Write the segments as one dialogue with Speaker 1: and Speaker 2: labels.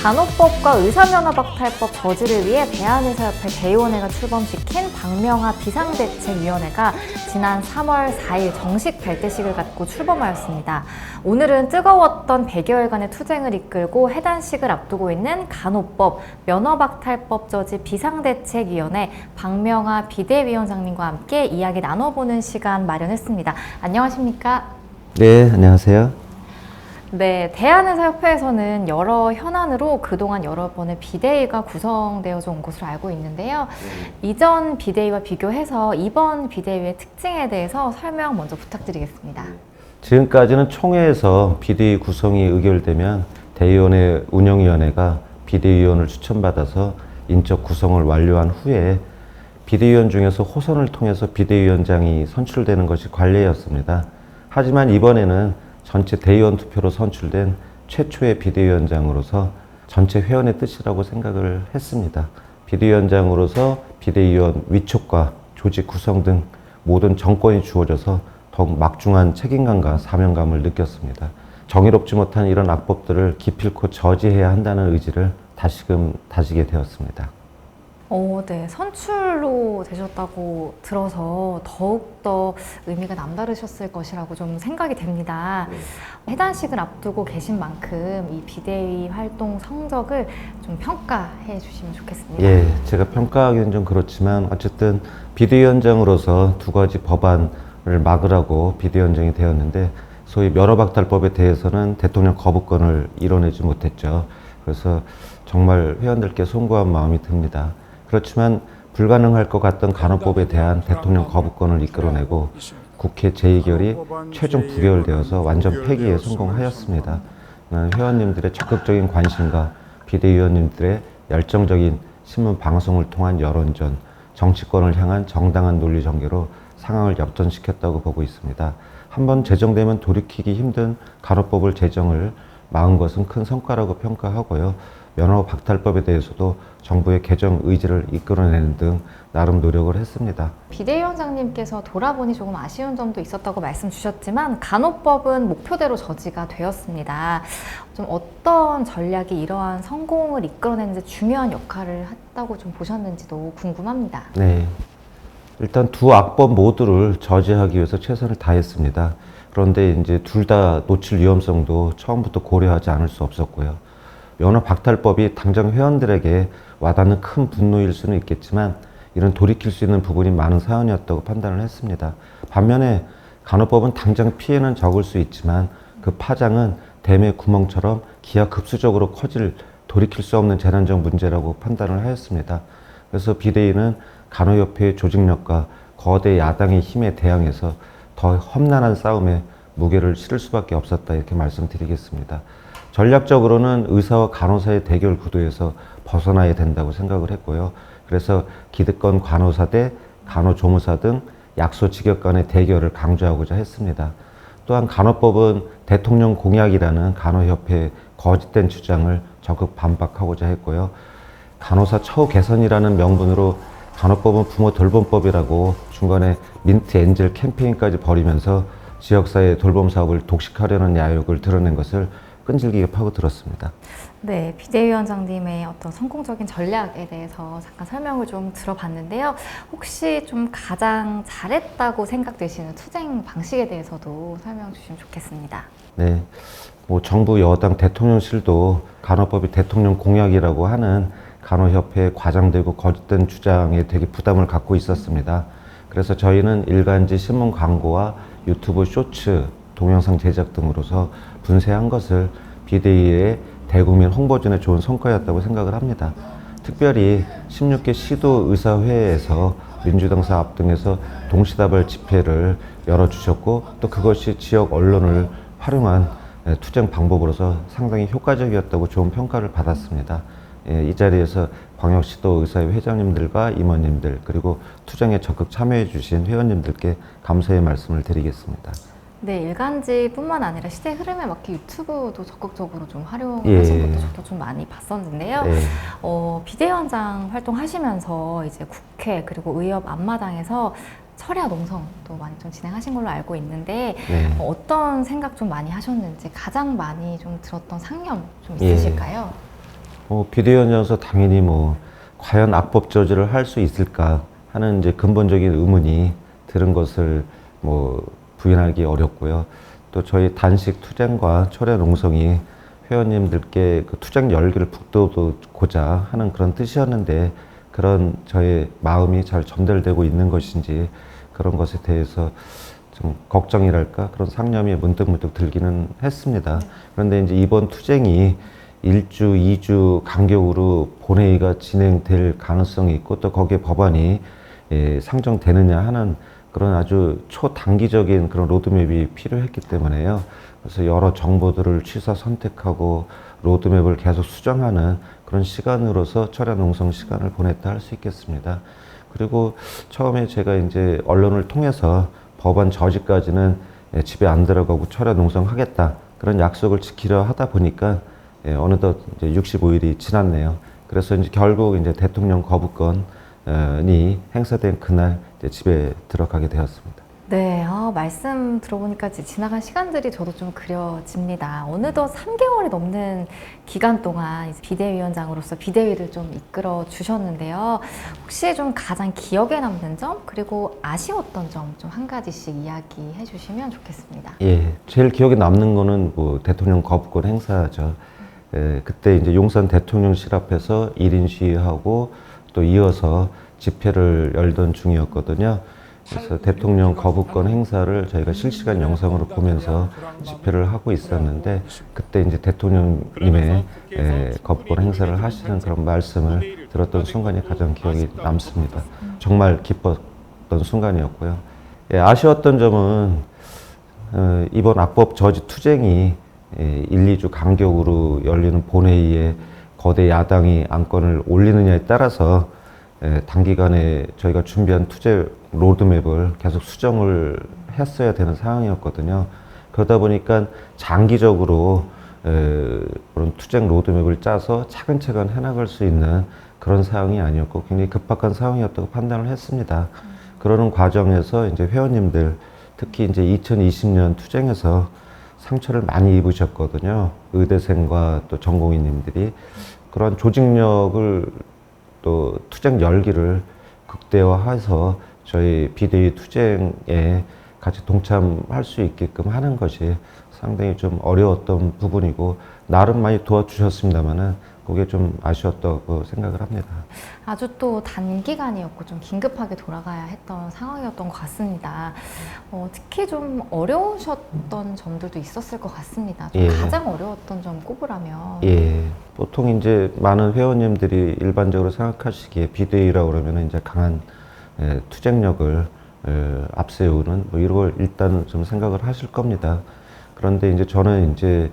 Speaker 1: 간호법과 의사면허박탈법 저지를 위해 대한의사협회 대의원회가 출범시킨 박명하 비상대책위원회가 지난 3월 4일 정식 발대식을 갖고 출범하였습니다. 오늘은 뜨거웠던 100여일간의 투쟁을 이끌고 해단식을 앞두고 있는 간호법, 면허박탈법 저지 비상대책위원회 박명하 비대위원장님과 함께 이야기 나눠보는 시간 마련했습니다. 안녕하십니까?
Speaker 2: 네, 안녕하세요.
Speaker 1: 네, 대한의사협회에서는 여러 현안으로 그동안 여러 번의 비대위가 구성되어져 온 것으로 알고 있는데요. 이전 비대위와 비교해서 이번 비대위의 특징에 대해서 설명 먼저 부탁드리겠습니다.
Speaker 2: 지금까지는 총회에서 비대위 구성이 의결되면 대의원회 운영위원회가 비대위원을 추천받아서 인적 구성을 완료한 후에 비대위원 중에서 호선을 통해서 비대위원장이 선출되는 것이 관례였습니다. 하지만 이번에는 전체 대의원 투표로 선출된 최초의 비대위원장으로서 전체 회원의 뜻이라고 생각을 했습니다. 비대위원장으로서 비대위원 위촉과 조직 구성 등 모든 정권이 주어져서 더욱 막중한 책임감과 사명감을 느꼈습니다. 정의롭지 못한 이런 악법들을 기필코 저지해야 한다는 의지를 다시금 다지게 되었습니다.
Speaker 1: 네. 선출로 되셨다고 들어서 더욱더 의미가 남다르셨을 것이라고 좀 생각이 됩니다. 해단식을 앞두고 계신 만큼 이 비대위 활동 성적을 좀 평가해 주시면 좋겠습니다.
Speaker 2: 예, 제가 평가하기는 좀 그렇지만 어쨌든 비대위원장으로서 두 가지 법안을 막으라고 비대위원장이 되었는데 소위 면허박탈법에 대해서는 대통령 거부권을 이뤄내지 못했죠. 그래서 정말 회원들께 송구한 마음이 듭니다. 그렇지만 불가능할 것 같던 간호법에 대한 대통령 거부권을 이끌어내고 국회 제2결이 최종 부결되어서 완전 폐기에 성공하였습니다. 회원님들의 적극적인 관심과 비대위원님들의 열정적인 신문 방송을 통한 여론전, 정치권을 향한 정당한 논리 전개로 상황을 역전시켰다고 보고 있습니다. 한번 제정되면 돌이키기 힘든 간호법을 제정을 막은 것은 큰 성과라고 평가하고요. 면허박탈법에 대해서도 정부의 개정 의지를 이끌어내는 등 나름 노력을 했습니다.
Speaker 1: 비대위원장님께서 돌아보니 조금 아쉬운 점도 있었다고 말씀 주셨지만 간호법은 목표대로 저지가 되었습니다. 좀 어떤 전략이 이러한 성공을 이끌어내는데 중요한 역할을 했다고 좀 보셨는지도 궁금합니다.
Speaker 2: 네, 일단 두 악법 모두를 저지하기 위해서 최선을 다했습니다. 그런데 이제 둘 다 노출 위험성도 처음부터 고려하지 않을 수 없었고요. 면허박탈법이 당장 회원들에게 와닿는 큰 분노일 수는 있겠지만 이런 돌이킬 수 있는 부분이 많은 사안이었다고 판단을 했습니다. 반면에 간호법은 당장 피해는 적을 수 있지만 그 파장은 댐의 구멍처럼 기하급수적으로 커질 돌이킬 수 없는 재난적 문제라고 판단을 하였습니다. 그래서 비대위는 간호협회의 조직력과 거대 야당의 힘에 대항해서 더 험난한 싸움에 무게를 실을 수밖에 없었다 이렇게 말씀드리겠습니다. 전략적으로는 의사와 간호사의 대결 구도에서 벗어나야 된다고 생각을 했고요. 그래서 기득권 간호사 대 간호조무사 등 약소 직역 간의 대결을 강조하고자 했습니다. 또한 간호법은 대통령 공약이라는 간호협회의 거짓된 주장을 적극 반박하고자 했고요. 간호사 처우 개선이라는 명분으로 간호법은 부모 돌봄법이라고 중간에 민트 엔젤 캠페인까지 벌이면서 지역사회 돌봄 사업을 독식하려는 야욕을 드러낸 것을 끈질기게 파고들었습니다.
Speaker 1: 네, 비대위원장님의 어떤 성공적인 전략에 대해서 잠깐 설명을 좀 들어봤는데요. 혹시 좀 가장 잘했다고 생각되시는 투쟁 방식에 대해서도 설명 주시면 좋겠습니다.
Speaker 2: 네, 정부 여당 대통령실도 간호법이 대통령 공약이라고 하는 간호협회에 과장되고 거짓된 주장에 되게 부담을 갖고 있었습니다. 그래서 저희는 일간지 신문 광고와 유튜브 쇼츠, 동영상 제작 등으로서 분쇄한 것을 비대위의 대국민 홍보전에 좋은 성과였다고 생각을 합니다. 특별히 16개 시도의사회에서 민주당 사업 등에서 동시다발 집회를 열어주셨고 또 그것이 지역 언론을 활용한 투쟁 방법으로서 상당히 효과적이었다고 좋은 평가를 받았습니다. 이 자리에서 광역시도의사회 회장님들과 임원님들 그리고 투쟁에 적극 참여해 주신 회원님들께 감사의 말씀을 드리겠습니다.
Speaker 1: 네, 일간지뿐만 아니라 시대 흐름에 맞게 유튜브도 적극적으로 좀 활용하신 것도 저도 좀 많이 봤었는데요.
Speaker 2: 네.
Speaker 1: 비대위원장 활동하시면서 이제 국회 그리고 의협 앞마당에서 철야 농성도 많이 좀 진행하신 걸로 알고 있는데
Speaker 2: 네.
Speaker 1: 어떤 생각 좀 많이 하셨는지 가장 많이 좀 들었던 상념 좀 있으실까요?
Speaker 2: 비대위원장에서 당연히 과연 악법 저지를 할 수 있을까 하는 이제 근본적인 의문이 들은 것을 부인하기 어렵고요. 또 저희 단식 투쟁과 철야 농성이 회원님들께 그 투쟁 열기를 북돋우고자 하는 그런 뜻이었는데 그런 저의 마음이 잘 전달되고 있는 것인지 그런 것에 대해서 좀 걱정이랄까 그런 상념이 문득문득 들기는 했습니다. 그런데 이제 이번 투쟁이 1주, 2주 간격으로 본회의가 진행될 가능성이 있고 또 거기에 법안이 상정되느냐 하는 그런 아주 초단기적인 그런 로드맵이 필요했기 때문에요. 그래서 여러 정보들을 취사 선택하고 로드맵을 계속 수정하는 그런 시간으로서 철야 농성 시간을 보냈다 할 수 있겠습니다. 그리고 처음에 제가 이제 언론을 통해서 법안 저지까지는 집에 안 들어가고 철야 농성 하겠다 그런 약속을 지키려 하다 보니까 어느덧 이제 65일이 지났네요. 그래서 이제 결국 이제 대통령 거부권이 행사된 그날 이제 집에 들어가게 되었습니다.
Speaker 1: 네, 말씀 들어보니까 지나간 시간들이 저도 좀 그려집니다. 어느덧 3개월이 넘는 기간 동안 이제 비대위원장으로서 비대위를 좀 이끌어 주셨는데요. 혹시 좀 가장 기억에 남는 점, 그리고 아쉬웠던 점 좀 한 가지씩 이야기해 주시면 좋겠습니다.
Speaker 2: 예, 제일 기억에 남는 거는 대통령 거부권 행사죠. 그때 이제 용산 대통령실 앞에서 1인 시위하고 또 이어서 집회를 열던 중이었거든요. 그래서 대통령 거부권 행사를 저희가 실시간 영상으로 보면서 집회를 하고 있었는데 그때 이제 대통령님의 거부권 행사를 하시는 그런 말씀을 들었던 순간이 가장 기억이 남습니다. 정말 기뻤던 순간이었고요. 아쉬웠던 점은 이번 악법 저지 투쟁이 1, 2주 간격으로 열리는 본회의에 거대 야당이 안건을 올리느냐에 따라서 단기간에 저희가 준비한 투쟁 로드맵을 계속 수정을 했어야 되는 상황이었거든요. 그러다 보니까 장기적으로 그런 투쟁 로드맵을 짜서 차근차근 해나갈 수 있는 그런 상황이 아니었고 굉장히 급박한 상황이었다고 판단을 했습니다. 그러는 과정에서 이제 회원님들 특히 이제 2020년 투쟁에서 상처를 많이 입으셨거든요. 의대생과 또 전공의님들이 그런 조직력을 또 투쟁 열기를 극대화해서 저희 비대위 투쟁에 같이 동참할 수 있게끔 하는 것이 상당히 좀 어려웠던 부분이고 나름 많이 도와주셨습니다만은 그게 좀 아쉬웠다고 생각을 합니다.
Speaker 1: 아주 또 단기간이었고 좀 긴급하게 돌아가야 했던 상황이었던 것 같습니다. 특히 좀 어려우셨던 점들도 있었을 것 같습니다. 좀 가장 어려웠던 점 꼽으라면.
Speaker 2: 보통 이제 많은 회원님들이 일반적으로 생각하시기에 비대위라고 그러면 이제 강한 투쟁력을 앞세우는 이런 걸 일단 좀 생각을 하실 겁니다. 그런데 이제 저는 이제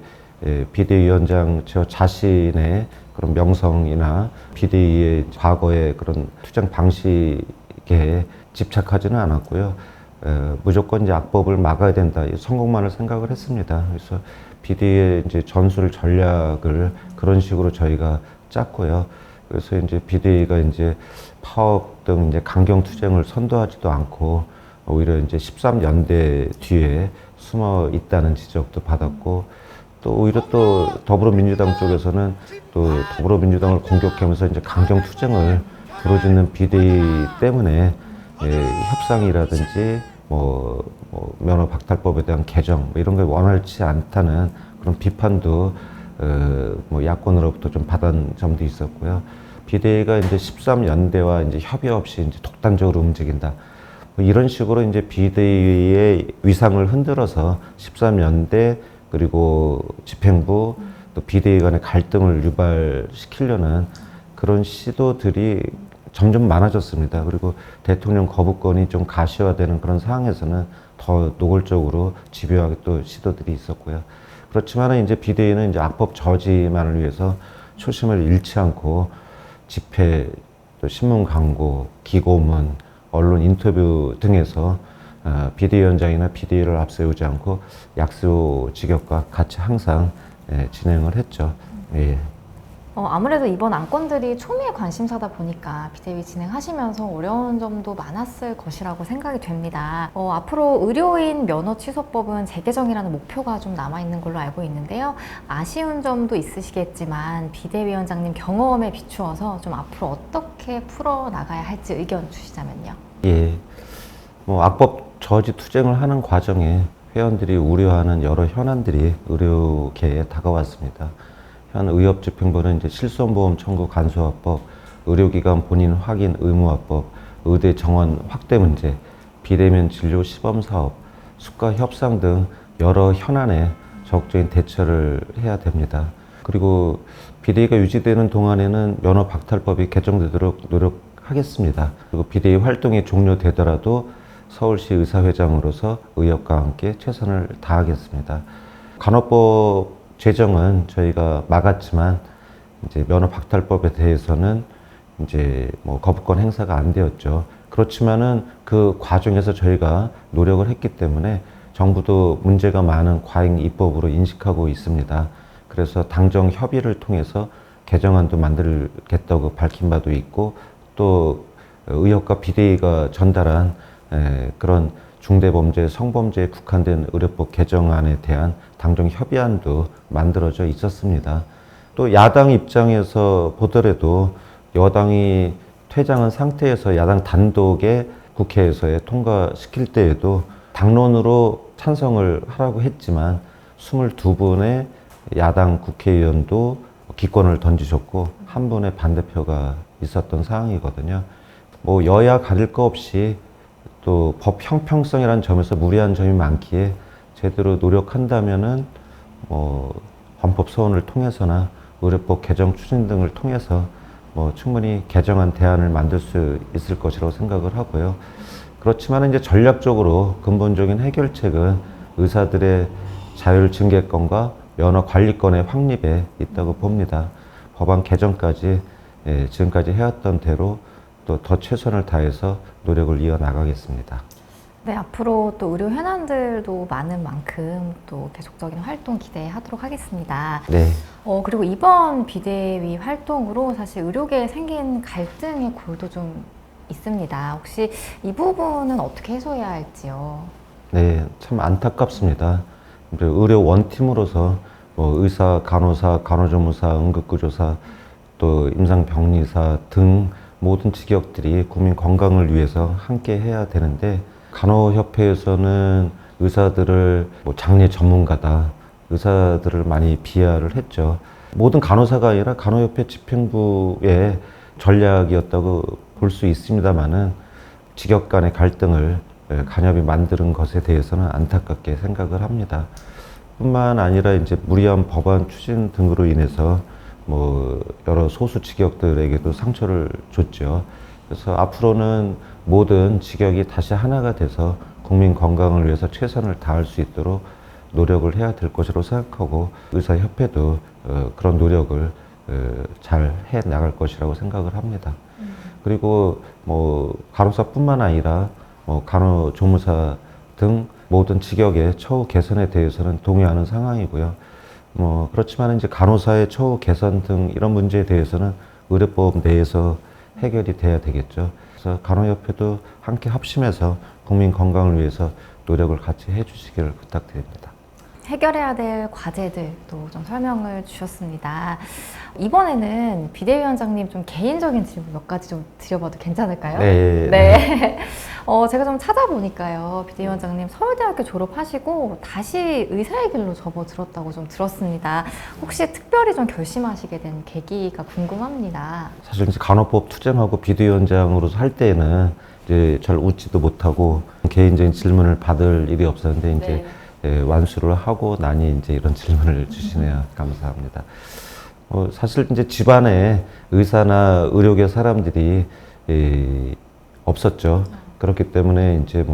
Speaker 2: 비대위원장 저 자신의 그런 명성이나 비대위의 과거의 그런 투쟁 방식에 집착하지는 않았고요. 무조건 이제 악법을 막아야 된다. 성공만을 생각을 했습니다. 그래서 비대위의 이제 전술 전략을 그런 식으로 저희가 짰고요. 그래서 이제 비대위가 이제 파업 등 이제 강경 투쟁을 선도하지도 않고 오히려 이제 13연대 뒤에 숨어 있다는 지적도 받았고 또 오히려 또 더불어민주당 쪽에서는 또 더불어민주당을 공격하면서 이제 강경 투쟁을 부르짖는 비대위 때문에 협상이라든지 면허 박탈법에 대한 개정 이런 걸 원활치 않다는 그런 비판도 야권으로부터 좀 받은 점도 있었고요. 비대위가 이제 13연대와 이제 협의 없이 이제 독단적으로 움직인다. 이런 식으로 이제 비대위의 위상을 흔들어서 13연대 그리고 집행부 또 비대위 간의 갈등을 유발시키려는 그런 시도들이 점점 많아졌습니다. 그리고 대통령 거부권이 좀 가시화되는 그런 상황에서는 더 노골적으로 집요하게 또 시도들이 있었고요. 그렇지만 이제 비대위는 이제 악법 저지만을 위해서 초심을 잃지 않고 집회, 또 신문 광고, 기고문, 언론 인터뷰 등에서 비대위원장이나 비대위를 앞세우지 않고 약소 직역과 같이 항상 진행을 했죠.
Speaker 1: 아무래도 이번 안건들이 초미의 관심사다 보니까 비대위 진행하시면서 어려운 점도 많았을 것이라고 생각이 됩니다. 앞으로 의료인 면허 취소법은 재개정이라는 목표가 좀 남아있는 걸로 알고 있는데요. 아쉬운 점도 있으시겠지만 비대위원장님 경험에 비추어서 좀 앞으로 어떻게 풀어나가야 할지 의견 주시자면요.
Speaker 2: 예, 악법 저지 투쟁을 하는 과정에 회원들이 우려하는 여러 현안들이 의료계에 다가왔습니다. 현 의협집행부는 이제 실손보험 청구 간소화법, 의료기관 본인 확인 의무화법, 의대 정원 확대 문제, 비대면 진료 시범 사업, 수가 협상 등 여러 현안에 적극적인 대처를 해야 됩니다. 그리고 비대위가 유지되는 동안에는 면허 박탈법이 개정되도록 노력하겠습니다. 그리고 비대위 활동이 종료되더라도 서울시 의사회장으로서 의협과 함께 최선을 다하겠습니다. 간호법 제정은 저희가 막았지만 이제 면허 박탈법에 대해서는 이제 거부권 행사가 안 되었죠. 그렇지만은 그 과정에서 저희가 노력을 했기 때문에 정부도 문제가 많은 과잉 입법으로 인식하고 있습니다. 그래서 당정 협의를 통해서 개정안도 만들겠다고 밝힌 바도 있고 또 의협과 비대위가 전달한 그런 중대범죄, 성범죄에 국한된 의료법 개정안에 대한 당정 협의안도 만들어져 있었습니다. 또 야당 입장에서 보더라도 여당이 퇴장한 상태에서 야당 단독의 국회에서의 통과시킬 때에도 당론으로 찬성을 하라고 했지만 22분의 야당 국회의원도 기권을 던지셨고 한 분의 반대표가 있었던 상황이거든요. 여야 가릴 거 없이 또 법 형평성이라는 점에서 무리한 점이 많기에 제대로 노력한다면은 헌법 소원을 통해서나 의료법 개정 추진 등을 통해서 충분히 개정안 대안을 만들 수 있을 것이라고 생각을 하고요. 그렇지만 이제 전략적으로 근본적인 해결책은 의사들의 자율 징계권과 면허 관리권의 확립에 있다고 봅니다. 법안 개정까지 지금까지 해왔던 대로 또 더 최선을 다해서 노력을 이어나가겠습니다.
Speaker 1: 네, 앞으로 또 의료 현안들도 많은 만큼 또 계속적인 활동 기대하도록 하겠습니다.
Speaker 2: 네.
Speaker 1: 그리고 이번 비대위 활동으로 사실 의료계에 생긴 갈등의 골도 좀 있습니다. 혹시 이 부분은 어떻게 해소해야 할지요?
Speaker 2: 네, 참 안타깝습니다. 의료 원팀으로서 의사, 간호사, 간호조무사, 응급구조사, 또 임상병리사 등 모든 직역들이 국민 건강을 위해서 함께 해야 되는데 간호협회에서는 의사들을 장례 전문가다, 의사들을 많이 비하를 했죠. 모든 간호사가 아니라 간호협회 집행부의 전략이었다고 볼 수 있습니다만은 직역 간의 갈등을 간협이 만드는 것에 대해서는 안타깝게 생각을 합니다. 뿐만 아니라 이제 무리한 법안 추진 등으로 인해서 여러 소수 직역들에게도 상처를 줬죠. 그래서 앞으로는 모든 직역이 다시 하나가 돼서 국민 건강을 위해서 최선을 다할 수 있도록 노력을 해야 될 것으로 생각하고 의사협회도 그런 노력을 잘 해 나갈 것이라고 생각을 합니다. 그리고 간호사뿐만 아니라 간호조무사 등 모든 직역의 처우 개선에 대해서는 동의하는 상황이고요. 그렇지만 이제 간호사의 처우 개선 등 이런 문제에 대해서는 의료법 내에서 해결이 돼야 되겠죠. 그래서 간호협회도 함께 합심해서 국민 건강을 위해서 노력을 같이 해주시기를 부탁드립니다.
Speaker 1: 해결해야 될 과제들도 좀 설명을 주셨습니다. 이번에는 비대위원장님 좀 개인적인 질문 몇 가지 좀 드려봐도 괜찮을까요?
Speaker 2: 네.
Speaker 1: 네. 제가 좀 찾아보니까요. 비대위원장님 서울대학교 졸업하시고 다시 의사의 길로 접어들었다고 좀 들었습니다. 혹시 특별히 좀 결심하시게 된 계기가 궁금합니다.
Speaker 2: 사실 이제 간호법 투쟁하고 비대위원장으로서 할 때에는 이제 잘 웃지도 못하고 개인적인 질문을 받을 일이 없었는데 이제 완수를 하고 나니 이제 이런 질문을 주시네요. 감사합니다. 사실 이제 집안에 의사나 의료계 사람들이 없었죠. 그렇기 때문에 이제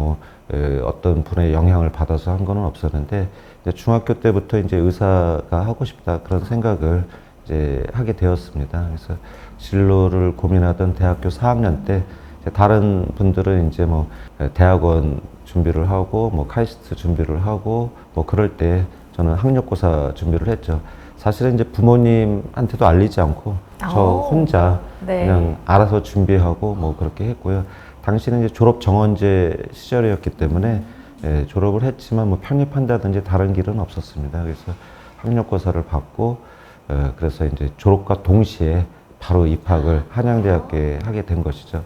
Speaker 2: 어떤 분의 영향을 받아서 한 건 없었는데 이제 중학교 때부터 이제 의사가 하고 싶다 그런 생각을 이제 하게 되었습니다. 그래서 진로를 고민하던 대학교 4학년 때 다른 분들은 이제 대학원 준비를 하고 카이스트 준비를 하고 그럴 때 저는 학력고사 준비를 했죠. 사실은 이제 부모님한테도 알리지 않고 저 혼자
Speaker 1: 네.
Speaker 2: 그냥 알아서 준비하고 뭐 그렇게 했고요. 당시는 이제 졸업 정원제 시절이었기 때문에 예, 졸업을 했지만 뭐 편입한다든지 다른 길은 없었습니다. 그래서 학력고사를 받고 그래서 이제 졸업과 동시에 바로 입학을 한양대학교에 하게 된 것이죠.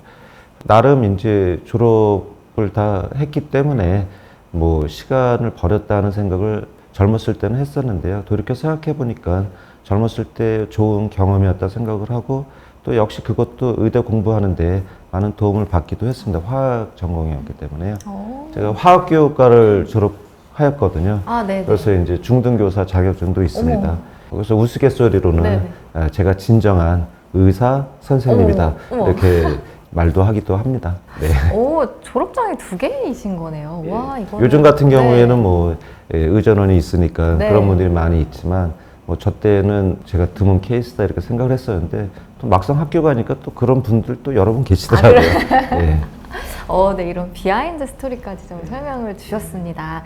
Speaker 2: 나름 이제 졸업을 다 했기 때문에 뭐 시간을 버렸다는 생각을 젊었을 때는 했었는데요. 돌이켜 생각해 보니까 젊었을 때 좋은 경험이었다 생각을 하고 또 역시 그것도 의대 공부하는데 많은 도움을 받기도 했습니다. 화학 전공이었기 때문에요. 제가 화학교육과를 졸업하였거든요.
Speaker 1: 아, 네.
Speaker 2: 그래서 이제 중등교사 자격증도 있습니다.
Speaker 1: 어머.
Speaker 2: 그래서 우스갯소리로는
Speaker 1: 네네.
Speaker 2: 제가 진정한 의사 선생님이다.
Speaker 1: 어머.
Speaker 2: 이렇게 말도 하기도 합니다. 네.
Speaker 1: 오, 졸업장이 2개이신 거네요. 와, 이거
Speaker 2: 요즘 같은 경우에는 뭐 의전원이 있으니까
Speaker 1: 네.
Speaker 2: 그런 분들이 많이 있지만 뭐 저 때는 제가 드문 케이스다 이렇게 생각을 했었는데 또 막상 학교 가니까 또 그런 분들 또 여러 분 계시더라고요. 네.
Speaker 1: 네, 이런 비하인드 스토리까지 좀 설명을 주셨습니다.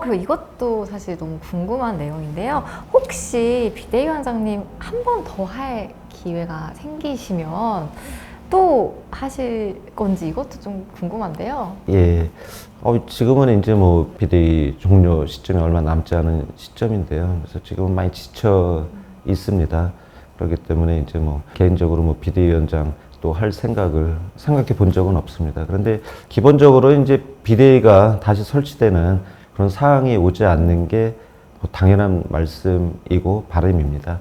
Speaker 1: 그리고 이것도 사실 너무 궁금한 내용인데요. 혹시 비대위원장님 한 번 더 할 기회가 생기시면 또 하실 건지 이것도 좀 궁금한데요.
Speaker 2: 예. 지금은 이제 뭐 비대위 종료 시점이 얼마 남지 않은 시점인데요. 그래서 지금은 많이 지쳐 있습니다. 그렇기 때문에 이제 뭐 개인적으로 뭐 비대위원장 또 할 생각을 생각해 본 적은 없습니다. 그런데 기본적으로 이제 비대위가 다시 설치되는 그런 상황이 오지 않는 게 뭐 당연한 말씀이고 바람입니다.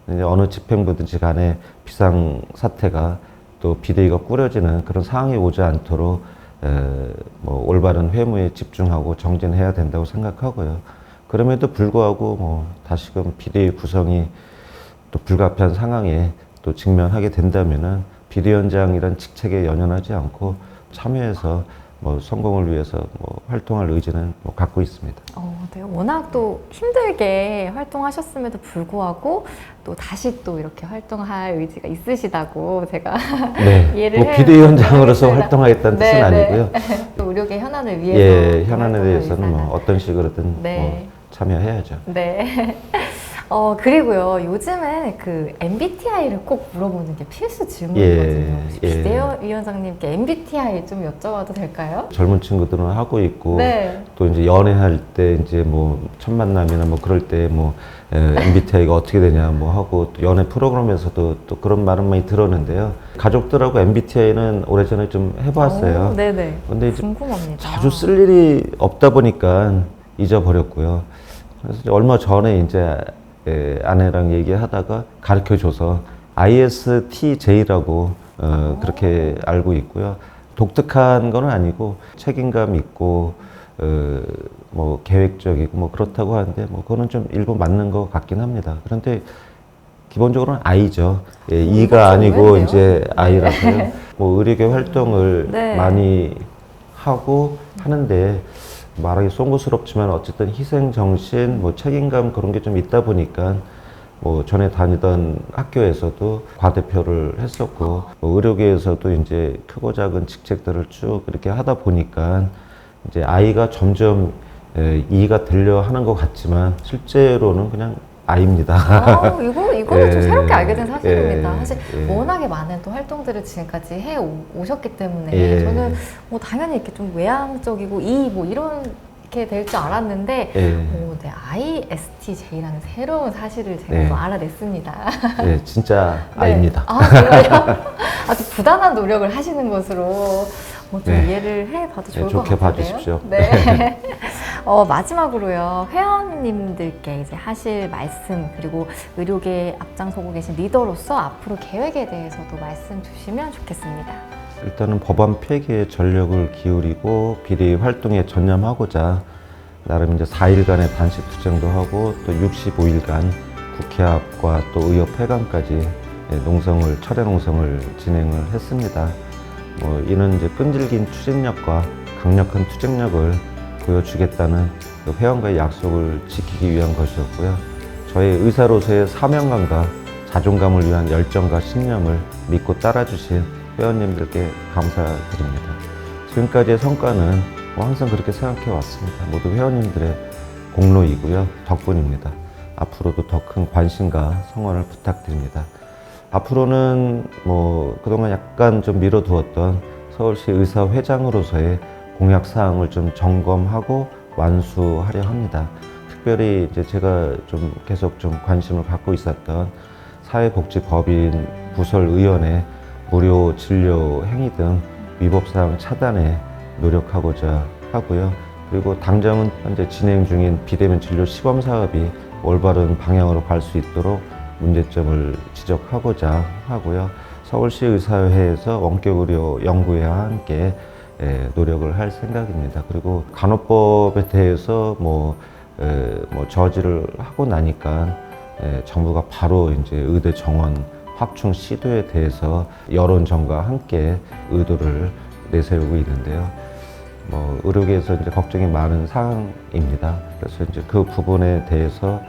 Speaker 2: 이제 어느 집행부든지 간에 비상 사태가 또 비대위가 꾸려지는 그런 상황이 오지 않도록 뭐 올바른 회무에 집중하고 정진해야 된다고 생각하고요. 그럼에도 불구하고 뭐 다시금 비대위 구성이 또 불가피한 상황에 또 직면하게 된다면은 비대위원장이란 직책에 연연하지 않고 참여해서 뭐 성공을 위해서 뭐 활동할 의지는 뭐 갖고 있습니다.
Speaker 1: 네, 워낙 또 힘들게 활동하셨음에도 불구하고 또 다시 또 이렇게 활동할 의지가 있으시다고 제가
Speaker 2: 네,
Speaker 1: 이해를
Speaker 2: 뭐 비대위원장으로서
Speaker 1: 해보겠습니다.
Speaker 2: 활동하겠다는 뜻은
Speaker 1: 네,
Speaker 2: 아니고요.
Speaker 1: 또 의료계 현안을 위해서
Speaker 2: 예, 현안에
Speaker 1: 활동을
Speaker 2: 대해서는 뭐
Speaker 1: 위해서는.
Speaker 2: 어떤 식으로든
Speaker 1: 네.
Speaker 2: 뭐 참여해야죠.
Speaker 1: 네. 그리고요, 요즘은 그 MBTI를 꼭 물어보는 게 필수 질문이거든요. 혹시
Speaker 2: 예.
Speaker 1: 비대위원장님께 MBTI 좀 여쭤봐도 될까요?
Speaker 2: 젊은 친구들은 하고 있고
Speaker 1: 네.
Speaker 2: 또 이제 연애할 때 이제 뭐 첫 만남이나 뭐 그럴 때 뭐 MBTI가 어떻게 되냐 뭐 하고 또 연애 프로그램에서도 또 그런 말은 많이 들었는데요. 가족들하고 MBTI는 오래전에 좀 해봤어요.
Speaker 1: 네네.
Speaker 2: 근데 이제
Speaker 1: 궁금합니다.
Speaker 2: 자주 쓸 일이 없다 보니까 잊어버렸고요. 그래서 이제 얼마 전에 이제 아내랑 얘기하다가 가르쳐줘서 ISTJ라고 그렇게 알고 있고요. 독특한 건 아니고 책임감 있고 뭐 계획적이고 뭐 그렇다고 하는데 뭐 그거는 좀 일부 맞는 것 같긴 합니다. 그런데 기본적으로는 I죠. E가 아니고
Speaker 1: 의외인데요?
Speaker 2: 이제
Speaker 1: 네.
Speaker 2: I라서요. 뭐 의료계 활동을
Speaker 1: 네.
Speaker 2: 많이 하고 하는데 말하기 송구스럽지만 어쨌든 희생 정신, 뭐 책임감 그런 게 좀 있다 보니까 뭐 전에 다니던 학교에서도 과대표를 했었고 뭐 의료계에서도 이제 크고 작은 직책들을 쭉 이렇게 하다 보니까 이제 아이가 점점 이해가 되려 하는 것 같지만 실제로는 그냥 아이입니다.
Speaker 1: 이거는 좀 새롭게 알게 된 사실입니다. 사실
Speaker 2: 예.
Speaker 1: 워낙에 많은 또 활동들을 지금까지 해 오셨기 때문에
Speaker 2: 예.
Speaker 1: 저는 뭐 당연히 이렇게 좀 외향적이고 뭐 이렇게 될 줄 알았는데
Speaker 2: 예.
Speaker 1: 네, ISTJ라는 새로운 사실을 제가
Speaker 2: 네.
Speaker 1: 또 알아냈습니다.
Speaker 2: 네, 진짜
Speaker 1: 네.
Speaker 2: 아이입니다.
Speaker 1: 정말요? 아주 부단한 노력을 하시는 것으로 좀
Speaker 2: 네.
Speaker 1: 이해를 해봐도 좋을 것
Speaker 2: 좋게
Speaker 1: 같은데요.
Speaker 2: 봐주십시오.
Speaker 1: 네. 마지막으로요, 회원님들께 이제 하실 말씀, 그리고 의료계에 앞장서고 계신 리더로서 앞으로 계획에 대해서도 말씀 주시면 좋겠습니다.
Speaker 2: 일단은 법안 폐기에 전력을 기울이고 비대위 활동에 전념하고자 나름 이제 4일간의 단식 투쟁도 하고 또 65일간 국회 앞과 또 의협 회관까지 철야 농성을 진행을 했습니다. 이는 이제 끈질긴 추진력과 강력한 투쟁력을 보여주겠다는 그 회원과의 약속을 지키기 위한 것이었고요. 저의 의사로서의 사명감과 자존감을 위한 열정과 신념을 믿고 따라주신 회원님들께 감사드립니다. 지금까지의 성과는 항상 그렇게 생각해 왔습니다. 모두 회원님들의 공로이고요. 덕분입니다. 앞으로도 더 큰 관심과 성원을 부탁드립니다. 앞으로는 그동안 약간 좀 미뤄두었던 서울시 의사회장으로서의 공약 사항을 좀 점검하고 완수하려 합니다. 특별히 이제 제가 좀 계속 좀 관심을 갖고 있었던 사회복지법인 부설의원의 무료 진료 행위 등 위법사항 차단에 노력하고자 하고요. 그리고 당장은 현재 진행 중인 비대면 진료 시범 사업이 올바른 방향으로 갈 수 있도록 문제점을 지적하고자 하고요. 서울시 의사회에서 원격의료 연구회와 함께 노력을 할 생각입니다. 그리고 간호법에 대해서 저지를 하고 나니까 정부가 바로 이제 의대 정원 확충 시도에 대해서 여론전과 함께 의도를 내세우고 있는데요. 의료계에서 이제 걱정이 많은 상황입니다. 그래서 이제 그 부분에 대해서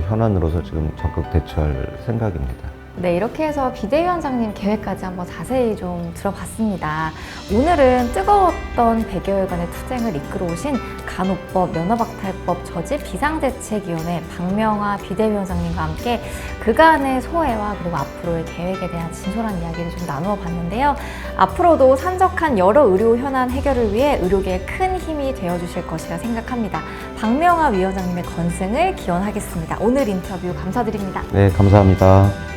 Speaker 2: 현안으로서 지금 적극 대처할 생각입니다.
Speaker 1: 네, 이렇게 해서 비대위원장님 계획까지 한번 자세히 좀 들어봤습니다. 오늘은 뜨거웠던 100여일간의 투쟁을 이끌어오신 간호법, 면허박탈법, 저지 비상대책위원회 박명화 비대위원장님과 함께 그간의 소회와 그리고 앞으로의 계획에 대한 진솔한 이야기를 좀 나누어 봤는데요. 앞으로도 산적한 여러 의료 현안 해결을 위해 의료계에 큰 힘이 되어주실 것이라 생각합니다. 박명화 위원장님의 건승을 기원하겠습니다. 오늘 인터뷰 감사드립니다.
Speaker 2: 네, 감사합니다.